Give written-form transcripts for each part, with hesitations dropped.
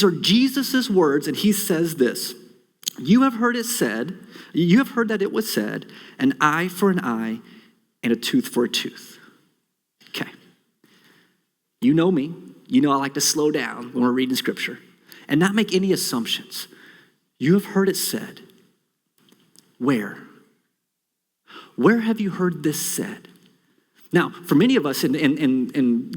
are Jesus' words, and he says this: you have heard that it was said, an eye for an eye and a tooth for a tooth. Okay. You know me. You know I like to slow down when we're reading scripture and not make any assumptions. You have heard it said. Where? Where have you heard this said? Now, for many of us in the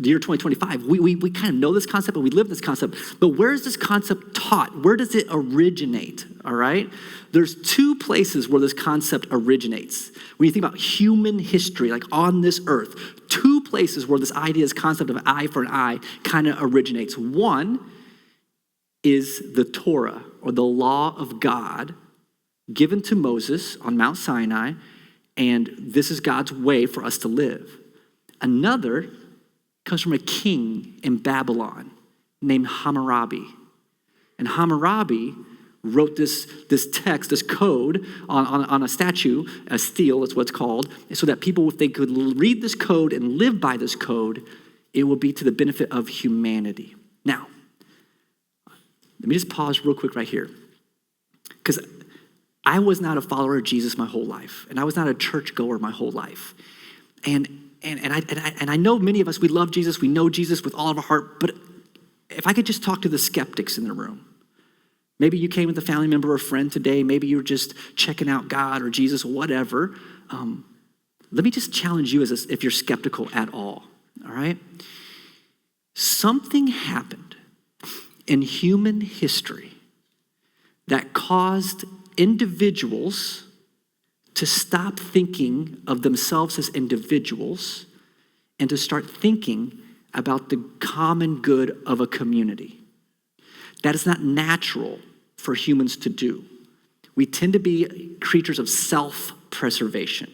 year 2025, we kind of know this concept and we live this concept, but where is this concept taught? Where does it originate, all right? There's two places where this concept originates. When you think about human history, like on this earth, two places where this idea, this concept of eye for an eye kind of originates. One is the Torah, or the law of God, given to Moses on Mount Sinai, and this is God's way for us to live. Another comes from a king in Babylon named Hammurabi. And Hammurabi wrote this text, this code on a statue, a stele is what it's called, so that people, if they could read this code and live by this code, it will be to the benefit of humanity. Now, let me just pause real quick right here, because I was not a follower of Jesus my whole life, and I was not a churchgoer my whole life. And I know many of us, we love Jesus, we know Jesus with all of our heart, but if I could just talk to the skeptics in the room. Maybe you came with a family member or friend today, maybe you were just checking out God or Jesus or whatever. Let me just challenge you if you're skeptical at all right? Something happened in human history that caused individuals to stop thinking of themselves as individuals and to start thinking about the common good of a community. That is not natural for humans to do. We tend to be creatures of self-preservation.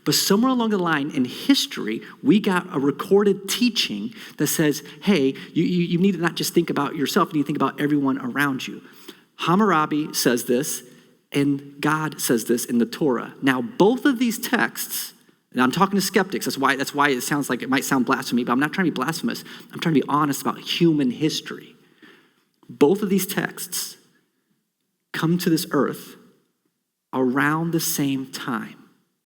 But somewhere along the line in history, we got a recorded teaching that says, hey, you need to not just think about yourself, you need to think about everyone around you. Hammurabi says this, and God says this in the Torah. Now, both of these texts, and I'm talking to skeptics, that's why it sounds like it might sound blasphemy, but I'm not trying to be blasphemous. I'm trying to be honest about human history. Both of these texts come to this earth around the same time.